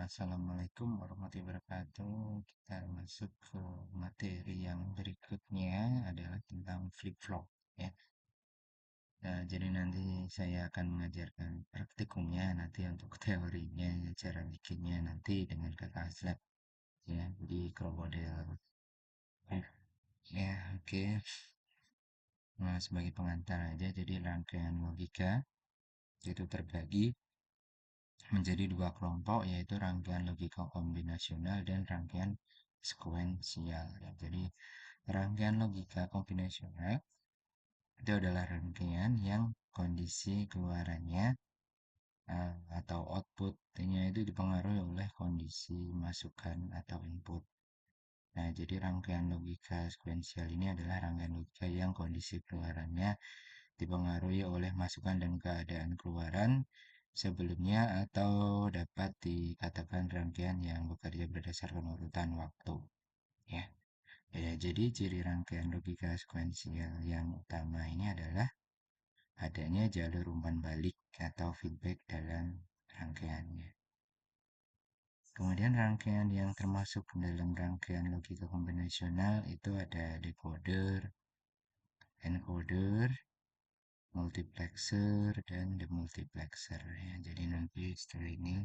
Assalamualaikum warahmatullahi wabarakatuh. Kita masuk ke materi yang berikutnya adalah tentang flip-flop ya. Nah, jadi nanti saya akan mengajarkan praktikumnya nanti untuk teorinya, cara bikinnya nanti dengan kakak Aslab ya di krokodil. Ya, oke. Nah, sebagai pengantar aja, jadi rangkaian logika itu terbagi menjadi dua kelompok, yaitu rangkaian logika kombinasional dan rangkaian sekuensial. Ya. Jadi, rangkaian logika kombinasional itu adalah rangkaian yang kondisi keluarannya atau outputnya itu dipengaruhi oleh kondisi masukan atau input. Nah, jadi rangkaian logika sekuensial ini adalah rangkaian logika yang kondisi keluarannya dipengaruhi oleh masukan dan keadaan keluaran sebelumnya atau dapat dikatakan rangkaian yang bekerja berdasarkan urutan waktu. Ya, jadi ciri rangkaian logika sekuensial yang utama ini adalah adanya jalur umpan balik atau feedback dalam rangkaiannya. Kemudian rangkaian yang termasuk dalam rangkaian logika kombinasional itu ada decoder, encoder, multiplexer, dan demultiplexer ya. Jadi nanti setelah ini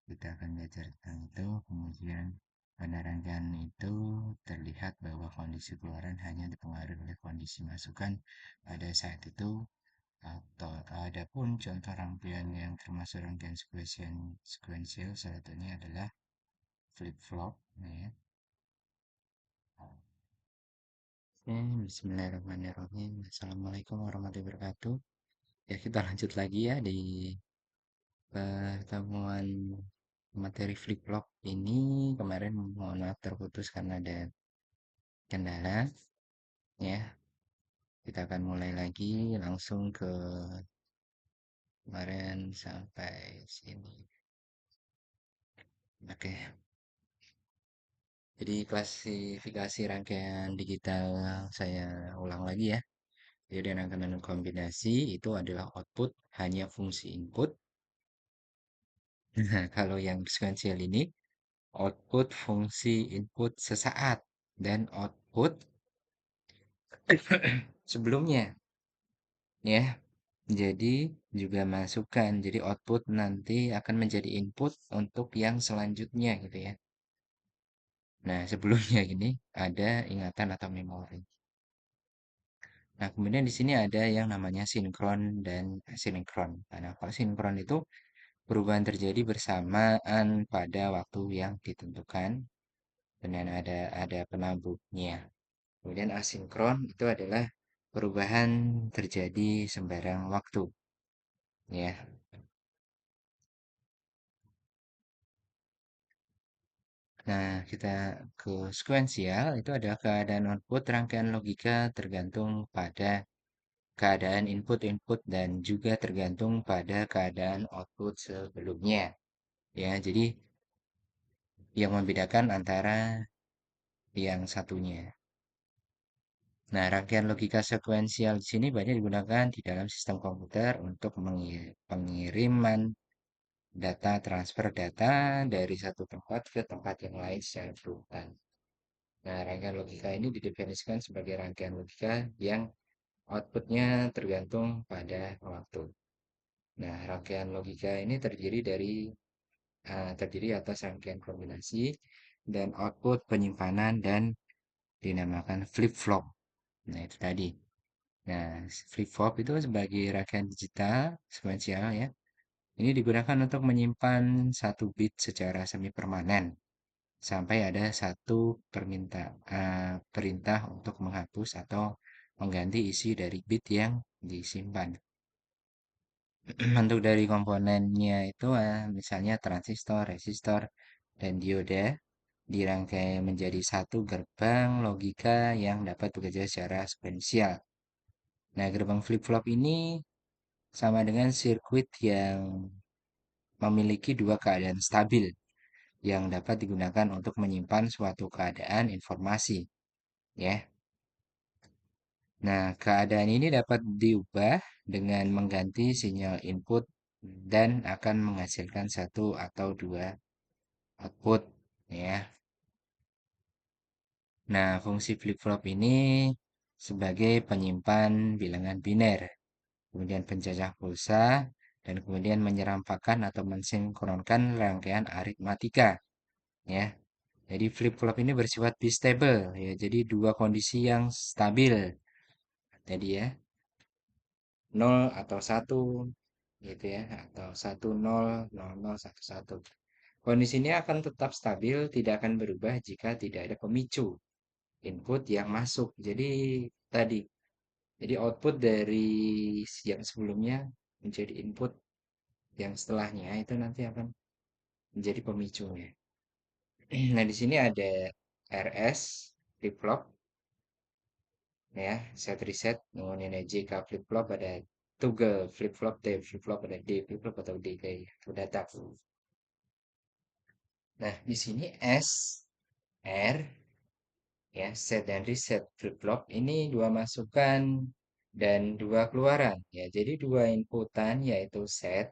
kita akan belajar tentang itu. Kemudian pada rangkaian itu terlihat bahwa kondisi keluaran hanya dipengaruhi oleh kondisi masukan pada saat itu. Atau ada pun contoh rangkaian yang termasuk rangkaian sekuensial salah satunya adalah flip-flop ya. Oke, bismillahirrahmanirrahim. Assalamualaikum warahmatullahi wabarakatuh. Ya, kita lanjut lagi ya di pertemuan materi flip-flop ini. Kemarin mohon maaf terputus karena ada kendala ya. Kita akan mulai lagi langsung ke kemarin sampai sini. Oke. Jadi klasifikasi rangkaian digital saya ulang lagi ya. Jadi rangkaian kombinasi itu adalah output hanya fungsi input. Nah, kalau yang sequential ini output fungsi input sesaat dan output sebelumnya ya. Jadi juga masukan. Jadi output nanti akan menjadi input untuk yang selanjutnya gitu ya. Nah, sebelumnya ini ada ingatan atau memori. Nah, kemudian di sini ada yang namanya sinkron dan asinkron. Nah, kalau sinkron itu perubahan terjadi bersamaan pada waktu yang ditentukan dan ada penambahnya. Kemudian asinkron itu adalah perubahan terjadi sembarang waktu, ya. Nah, kita ke sekuensial itu adalah keadaan output rangkaian logika tergantung pada keadaan input-input dan juga tergantung pada keadaan output sebelumnya. Ya, jadi yang membedakan antara yang satunya. Nah, rangkaian logika sekuensial di sini banyak digunakan di dalam sistem komputer untuk pengiriman data, transfer data dari satu tempat ke tempat yang lain secara berurutan. Nah, rangkaian logika ini didefinisikan sebagai rangkaian logika yang outputnya tergantung pada waktu. Nah, rangkaian logika ini terdiri atas rangkaian kombinasi dan output penyimpanan dan dinamakan flip-flop. Nah, itu tadi. Nah, flip-flop itu sebagai rangkaian digital sekuensial ya. Ini digunakan untuk menyimpan satu bit secara semi permanen sampai ada satu perintah untuk menghapus atau mengganti isi dari bit yang disimpan. Bentuk dari komponennya itu misalnya transistor, resistor, dan dioda dirangkai menjadi satu gerbang logika yang dapat bekerja secara sequential. Nah, gerbang flip-flop ini sama dengan sirkuit yang memiliki dua keadaan stabil yang dapat digunakan untuk menyimpan suatu keadaan informasi, ya. Nah, keadaan ini dapat diubah dengan mengganti sinyal input dan akan menghasilkan satu atau dua output ya. Nah, fungsi flip-flop ini sebagai penyimpan bilangan biner, kemudian penjajah pulsa, dan kemudian menyerampakan atau mensinkronkan rangkaian aritmatika ya. Jadi flip-flop ini bersifat bistable ya. Jadi dua kondisi yang stabil tadi ya, nol atau satu gitu ya, atau satu nol nol nol satu satu. Kondisi ini akan tetap stabil, tidak akan berubah jika tidak ada pemicu input yang masuk. Tadi, jadi output dari yang sebelumnya menjadi input yang setelahnya itu nanti akan menjadi pemicunya. Nah, di sini ada RS flip flop ya, set reset, kemudian ada JK flip flop, ada toggle flip flop, T flip flop, ada D flip flop atau DK atau data. Nah, di sini S, R, ya, set dan reset flip flop ini dua masukan dan dua keluaran ya. Jadi dua inputan yaitu set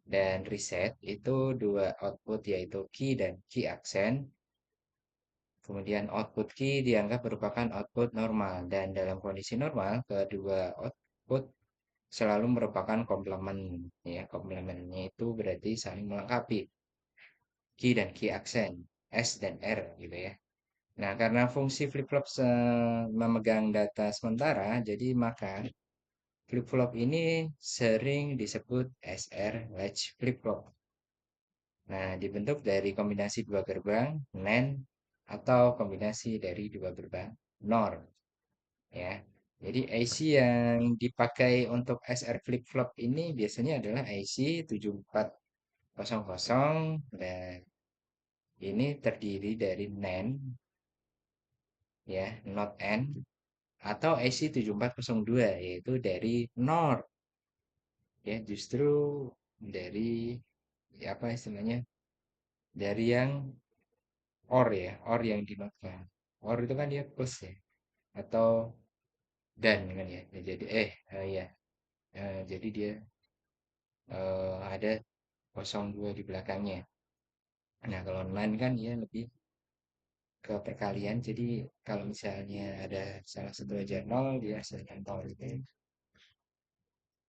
dan reset itu dua output yaitu key dan key accent. Kemudian output key dianggap merupakan output normal dan dalam kondisi normal kedua output selalu merupakan komplement ya. Komplementnya itu berarti saling melengkapi key dan key accent S dan R gitu ya. Nah, karena fungsi flip-flop memegang data sementara, jadi maka flip-flop ini sering disebut SR latch flip-flop. Nah, dibentuk dari kombinasi dua gerbang, NAND, atau kombinasi dari dua gerbang, NOR. Ya, jadi IC yang dipakai untuk SR flip-flop ini biasanya adalah IC 7400 dan ini terdiri dari NAND, ya, not N, atau IC 7402 yaitu dari NOR ya justru dari ya apa istilahnya dari yang OR ya OR yang dinotkan OR itu kan dia plus ya atau dan kan ya. Jadi ya jadi dia ada 02 di belakangnya. Nah kalau line kan dia lebih ke perkalian jadi kalau misalnya ada salah satu aja nol dia hasilkan nol gitu ya.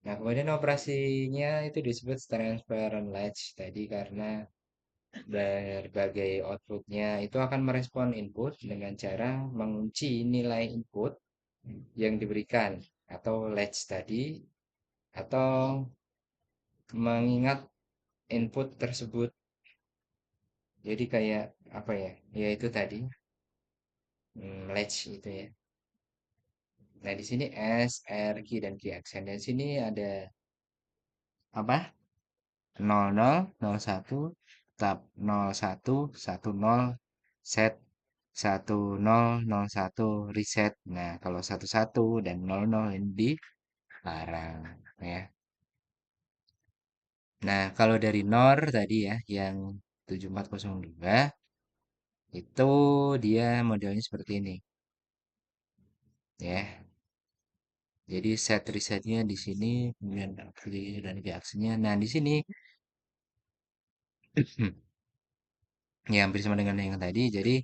Nah, kemudian operasinya itu disebut transparent latch tadi karena berbagai outputnya itu akan merespon input dengan cara mengunci nilai input yang diberikan atau latch tadi atau mengingat input tersebut. Jadi kayak apa ya? Ya itu tadi latch itu ya. Nah, di sini S, R, Q dan Q accent. Dan sini ada apa? 00 01 tab 01 10 set 1001 reset. Nah, kalau 11 dan 00 ini dilarang ya. Nah, kalau dari NOR tadi ya yang 7402 itu dia modelnya seperti ini ya. Jadi set resetnya di sini kemudian klik dan reaksinya. Nah, di sini ya hampir sama dengan yang tadi. Jadi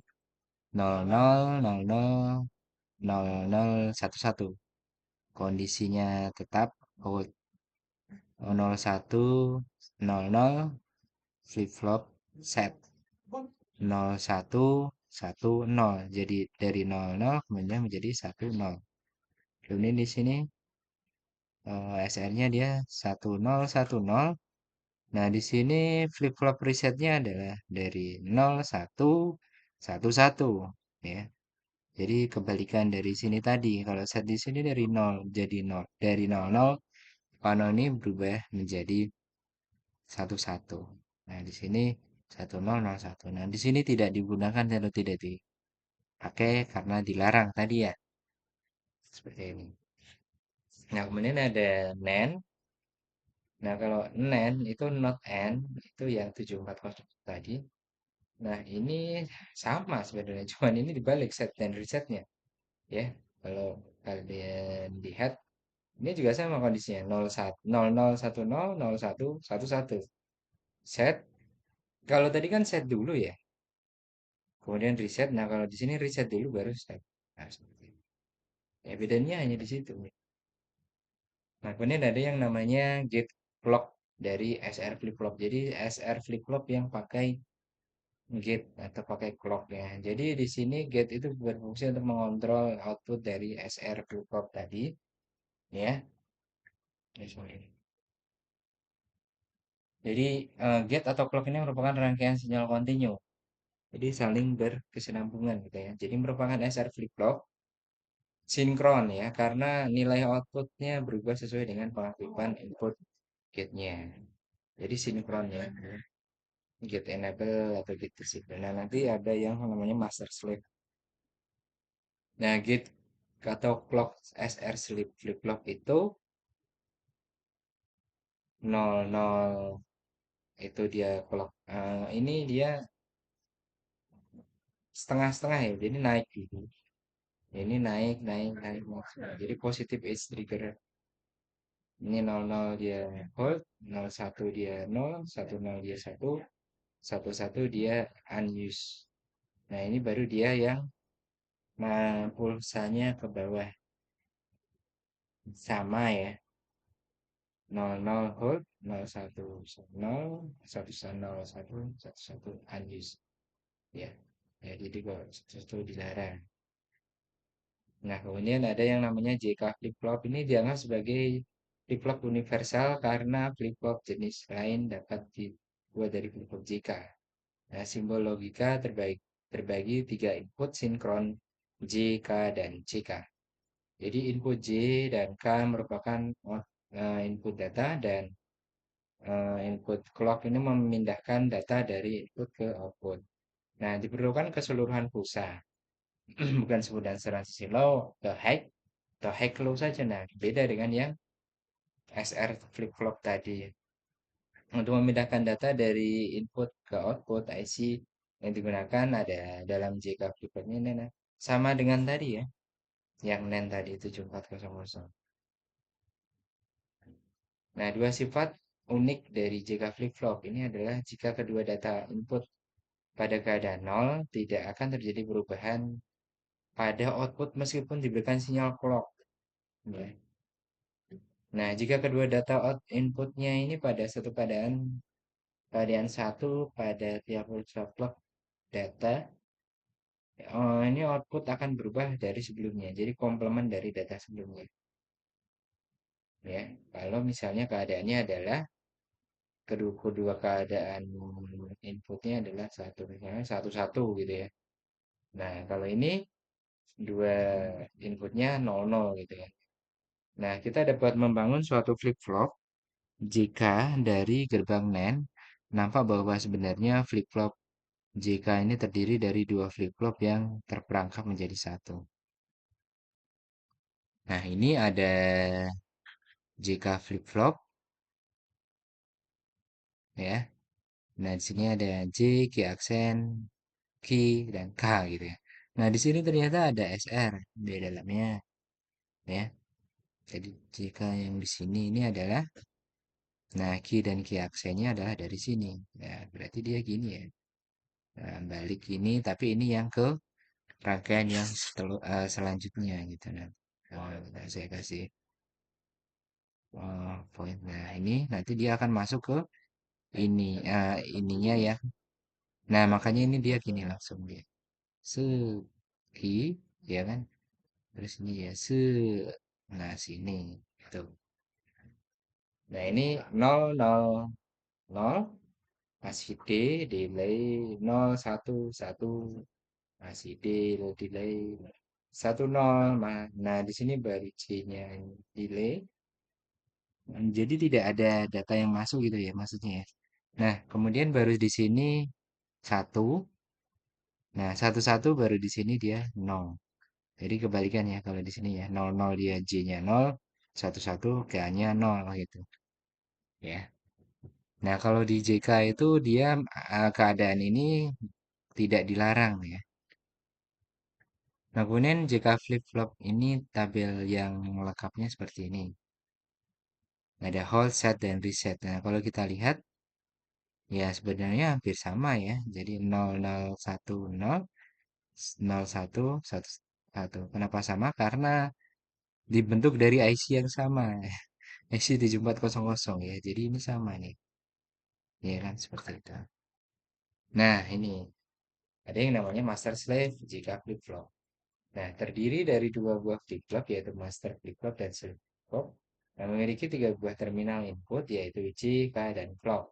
00 00 0011 kondisinya tetap hold 01 00 flip flop set 01 10 jadi dari 00 kemudian menjadi 10 kemudian di sini SR-nya dia 1010. Nah, di sini flip flop resetnya adalah dari 01 11 ya. Jadi kebalikan dari sini tadi. Kalau set di sini dari nol jadi nol. Dari nol nol panel ini berubah menjadi satu satu. Nah, di sini 1001. Nah, di sini tidak digunakan atau tidak dipakai karena dilarang tadi ya. Seperti ini. Nah, kemudian ada NAND. Nah, kalau NAND itu not N itu yang 740 tadi. Nah, ini sama sebenarnya. Cuman ini dibalik set dan resetnya. Ya, kalau kalian lihat ini juga sama kondisinya 01 0010 01 11 set Kalau tadi kan set dulu ya, kemudian reset. Nah, kalau di sini reset dulu baru set. Nah, seperti itu. Ya, bedanya hanya di situ. Nah, kemudian ada yang namanya gate clock dari SR flip flop. Jadi SR flip flop yang pakai gate atau pakai clock ya. Jadi di sini gate itu berfungsi untuk mengontrol output dari SR flip flop tadi, ya. Ya, sorry. Jadi gate atau clock ini merupakan rangkaian sinyal kontinu. Jadi saling berkesinambungan gitu ya. Jadi merupakan SR flip flop sinkron ya, karena nilai outputnya berubah sesuai dengan pengaktifan input gate-nya. Jadi sinkron ya. Gate enable atau gate disable. Nah, nanti ada yang namanya master slave. Nah, gate atau clock SR flip flop itu 00 itu dia clock. Ini dia setengah-setengah ya, jadi naik gitu. Ini naik, naik, naik, naik. Jadi positif edge trigger. Ini 00 dia hold, 01 dia 0, 10 dia 1, 11 dia unused. Nah, ini baru dia yang pulsanya ke bawah. Sama ya. 00 hold, 01 0, 11 01, 11 unused. Ya. Ya, jadi kok sesuatu dilarang. Nah, kemudian ada yang namanya JK flip-flop. Ini dianggap sebagai flip-flop universal karena flip-flop jenis lain dapat dibuat dari flip-flop JK. Nah, simbol logika terbagi tiga input sinkron J, K, dan CK. Jadi input J dan K merupakan input data dan input clock ini memindahkan data dari input ke output. Nah, diperlukan keseluruhan pulsa. Bukan sebutan transisi low ke high atau high low saja. Nah, beda dengan yang SR flip-flop tadi. Untuk memindahkan data dari input ke output IC yang digunakan ada dalam JK flip-flopnya ini. Nah, sama dengan tadi ya, yang NAND tadi 7400. Nah, dua sifat unik dari JK flip-flop ini adalah jika kedua data input pada keadaan nol, tidak akan terjadi perubahan pada output meskipun diberikan sinyal clock. Ya. Nah, jika kedua data inputnya ini pada satu keadaan satu pada tiap clock data, ini output akan berubah dari sebelumnya. Jadi komplement dari data sebelumnya. Ya, kalau misalnya keadaannya adalah kedua keadaan inputnya adalah satu, misalnya satu satu gitu ya. Nah, kalau ini dua inputnya nol nol gitu ya. Nah, kita dapat membangun suatu flip-flop jika dari gerbang NAND nampak bahwa sebenarnya flip-flop JK ini terdiri dari dua flip-flop yang terperangkap menjadi satu. Nah, ini ada JK flip-flop ya. Nah, di sini ada J, K aksen, Q, dan K gitu ya. Nah, di sini ternyata ada SR di dalamnya ya. Jadi JK yang di sini ini adalah, nah, Q dan Q aksennya adalah dari sini. Ya, berarti dia gini ya. Nah, balik ini, tapi ini yang ke rangkaian yang selanjutnya gitu. Nah, saya kasih poin. Nah, ini nanti dia akan masuk ke ini, ininya ya. Nah, makanya ini dia gini langsung dia. Segi, ya kan? Terus ini ya, nah sini. Gitu. Nah, ini 000, masih D, delay 011, masih D, delay 10. Nah, di sini baru C-nya delay. Jadi tidak ada data yang masuk gitu ya maksudnya ya. Nah, kemudian baru di sini satu. Nah, satu satu baru di sini dia nol. Jadi kebalikan ya kalau di sini ya. Nol nol dia J-nya nol, satu satu K-nya nol gitu ya. Nah, kalau di JK itu dia keadaan ini tidak dilarang ya. Nah, kemudian JK flip-flop ini tabel yang lengkapnya seperti ini. Ada hold, set, dan reset. Nah, kalau kita lihat Ya, sebenarnya hampir sama ya. Jadi 0010, 0111. Kenapa sama? Karena dibentuk dari IC yang sama. IC 7400 ya. Jadi ini sama nih. Ya kan, seperti itu. Nah, ini ada yang namanya master slave jika flip-flop. Nah, terdiri dari dua buah flip-flop, yaitu master flip-flop dan slave flip-flop, yang memiliki tiga buah terminal input, yaitu J, K, dan clock.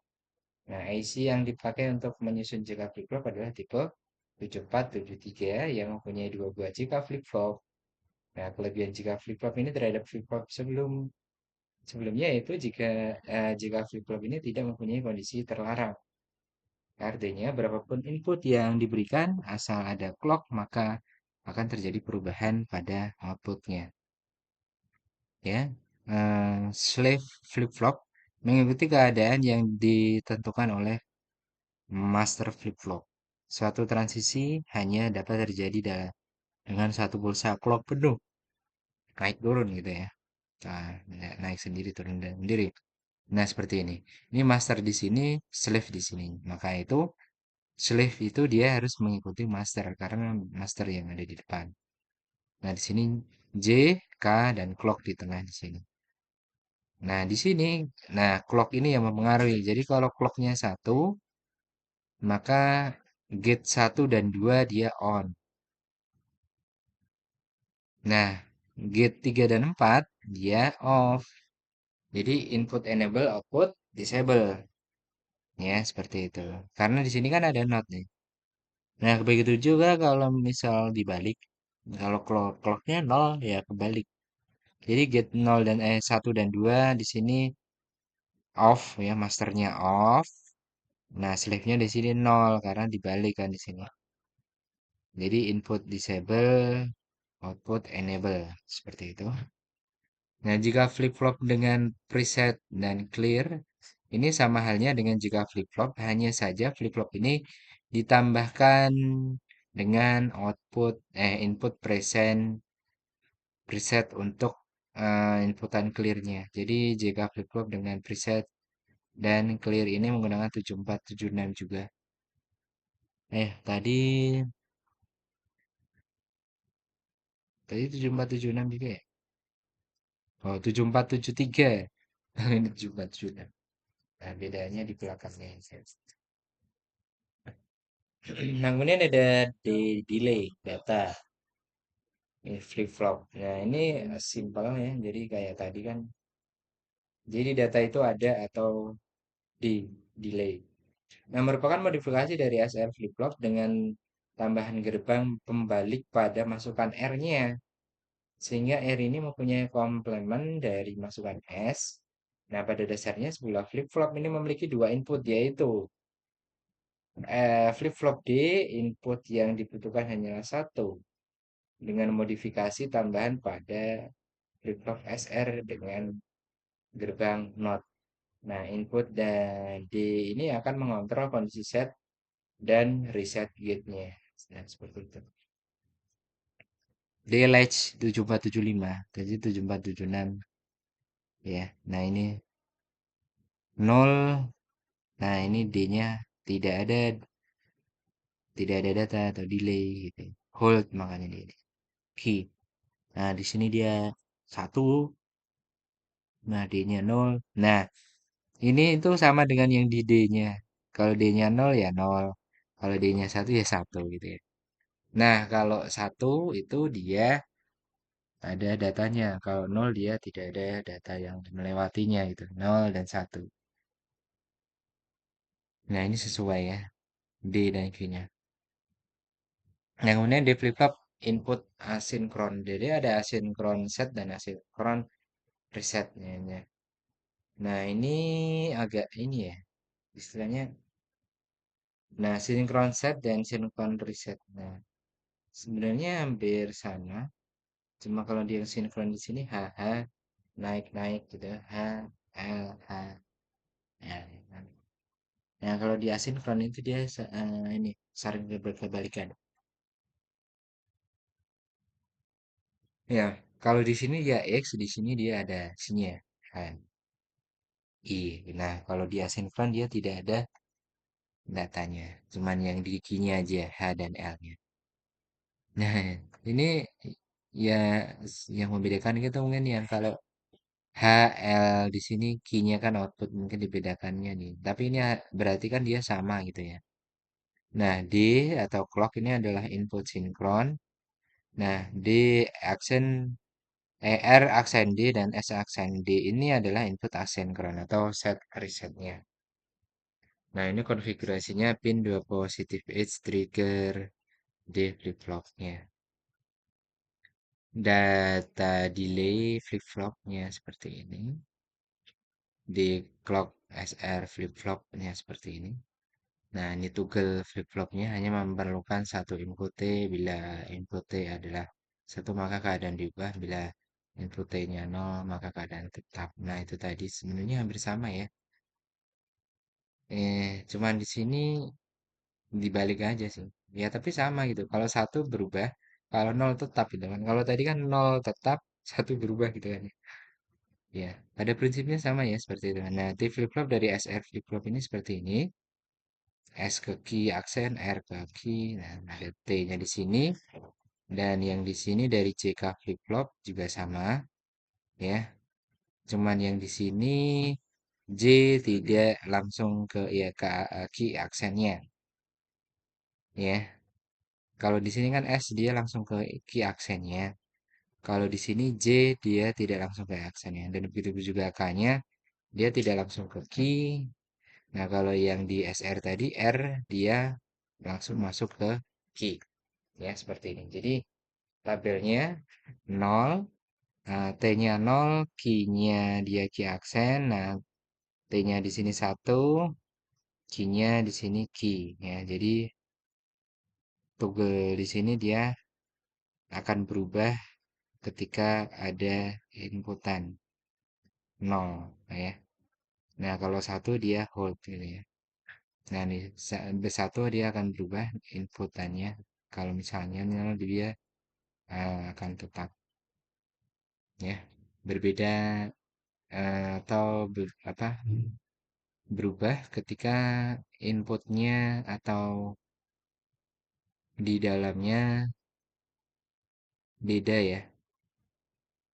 Nah, IC yang dipakai untuk menyusun JK flip-flop adalah tipe 7473 yang mempunyai dua buah JK flip-flop. Nah, kelebihan JK flip-flop ini terhadap flip-flop sebelumnya yaitu JK flip-flop ini tidak mempunyai kondisi terlarang. Artinya, berapapun input yang diberikan, asal ada clock, maka akan terjadi perubahan pada outputnya. Ya, slave flip-flop mengikuti keadaan yang ditentukan oleh master flip-flop. Suatu transisi hanya dapat terjadi dengan satu pulsa clock penuh, naik turun gitu ya. Nah, naik sendiri turun sendiri. Nah, seperti ini. Ini master di sini, slave di sini. Maka itu slave itu dia harus mengikuti master karena master yang ada di depan. Nah, di sini J, K, dan clock di tengah di sini. Nah, di sini, nah clock ini yang mempengaruhi. Jadi kalau clocknya satu, maka gate satu dan 2 dia on. Nah, gate 3 dan 4 dia off. Jadi input enable, output disable. Ya, seperti itu. Karena di sini kan ada not nih. Nah, begitu juga kalau misal dibalik. Kalau clocknya 0 ya kebalik. Jadi gate 0 dan 1 dan 2 di sini off ya, masternya off. Nah, slave-nya di sini 0 karena dibalik kan di sini. Jadi input disable, output enable seperti itu. Nah, jika flip-flop dengan preset dan clear, ini sama halnya dengan jika flip-flop, hanya saja flip-flop ini ditambahkan dengan input preset untuk inputan clearnya. Jadi jika flip-flop dengan preset dan clear ini menggunakan 7476 juga. Tadi 7476 juga ya? Oh, 7473. Ini 7476. Nah, bedanya di belakangnya. Nah, kemudian ada delay data ini flip flop. Nah, ini simpel ya. Jadi kayak tadi kan. Jadi data itu ada atau di delay. Nah, merupakan modifikasi dari SR flip flop dengan tambahan gerbang pembalik pada masukan R-nya. Sehingga R ini mempunyai komplement dari masukan S. Nah, pada dasarnya sebuah flip flop ini memiliki dua input, yaitu flip flop D, input yang dibutuhkan hanyalah satu, dengan modifikasi tambahan pada flip flop SR dengan gerbang NOT. Nah, input dan D ini akan mengontrol kondisi set dan reset gate-nya. Nah, seperti itu. D latch 7475, jadi 7476 ya. Nah, ini 0. Nah, ini D-nya tidak ada tidak ada data atau delay gitu. Hold makanya di ini. Key. Nah, di sini dia satu. Nah, D-nya 0. Nah, ini itu sama dengan yang di D-nya. Kalau D-nya 0 ya 0. Kalau D-nya satu ya satu gitu ya. Nah, kalau satu itu dia ada datanya. Kalau 0 dia tidak ada data yang melewatinya gitu. 0 dan satu. Nah, ini sesuai ya. D dan Q-nya. Yang kemudian di flip-flop input asinkron. Jadi ada asinkron set dan asinkron resetnya. Nah, ini agak ini ya. Istilahnya, nah, sinkron set dan sinkron reset. Nah, sebenarnya hampir sama. Cuma kalau dia sinkron di sini HH naik-naik gitu. H L H L. Nah, kalau di asinkron itu dia ini saling berkebalikan. Ya, kalau di sini dia X, di sini dia ada sini ya. H, I. Nah, kalau di asinkron dia tidak ada datanya. Cuman yang di key-nya aja H dan L-nya. Nah, ini ya yang membedakan itu mungkin yang kalau H, L di sini key-nya kan output mungkin dibedakannya nih. Tapi ini berarti kan dia sama gitu ya. Nah, D atau clock ini adalah input sinkron. Nah, D aksen R aksen D dan S aksen D ini adalah input asinkron atau set resetnya. Nah, ini konfigurasinya pin 2 positive edge trigger D flip-flopnya. Data delay flip-flopnya seperti ini. Di clock SR flip-flopnya seperti ini. Nah, ini toggle flip-flopnya hanya memerlukan satu input T. Bila input T adalah satu maka keadaan diubah. Bila input T-nya 0 maka keadaan tetap. Nah, itu tadi sebenarnya hampir sama ya. Cuman di sini dibalik aja sih. Ya, tapi sama gitu. Kalau satu berubah, kalau nol tetap gitu kan. Kalau tadi kan nol tetap, satu berubah gitu kan. Ya, pada prinsipnya sama ya seperti itu. Nah, T flip-flop dari SR flip-flop ini seperti ini. S ke key aksen, R ke key. Nah, ada T-nya di sini. Dan yang di sini dari CK flip-flop juga sama. Ya, cuman yang di sini J tidak langsung ke ya ke key aksennya. Ya, kalau di sini kan S dia langsung ke key aksennya. Kalau di sini J dia tidak langsung ke aksennya. Dan begitu juga K-nya dia tidak langsung ke key. Nah, kalau yang di SR tadi R dia langsung masuk ke key. Ya, seperti ini. Jadi labelnya 0, T-nya 0, key-nya dia key aksen. Nah, T-nya di sini 1, key-nya di sini key. Ya, jadi toggle di sini dia akan berubah ketika ada inputan 0. Nah, ya. Nah, kalau satu dia hold gitu ya. Nah, nih B1 dia akan berubah inputannya. Kalau misalnya nol dia akan tetap ya. Berbeda atau apa berubah ketika inputnya atau di dalamnya beda ya.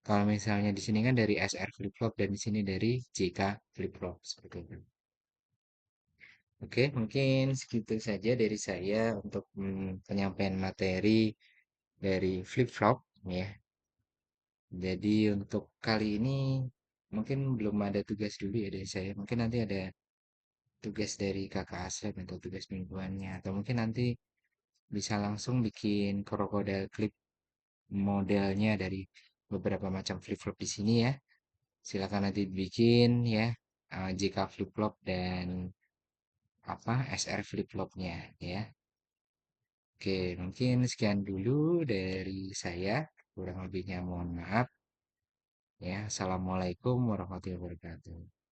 Kalau misalnya di sini kan dari SR flip-flop dan di sini dari JK flip-flop seperti itu. Oke, mungkin segitu saja dari saya untuk penyampaian materi dari flip-flop ya. Jadi untuk kali ini mungkin belum ada tugas dulu ya dari saya. Mungkin nanti ada tugas dari kakak Asep atau tugas mingguannya. Atau mungkin nanti bisa langsung bikin crocodile clip modelnya dari beberapa macam flip-flop di sini ya. Silakan nanti bikin ya. JK flip-flop dan apa SR flip-flopnya ya. Oke, mungkin sekian dulu dari saya. Kurang lebihnya mohon maaf. Ya, assalamualaikum warahmatullahi wabarakatuh.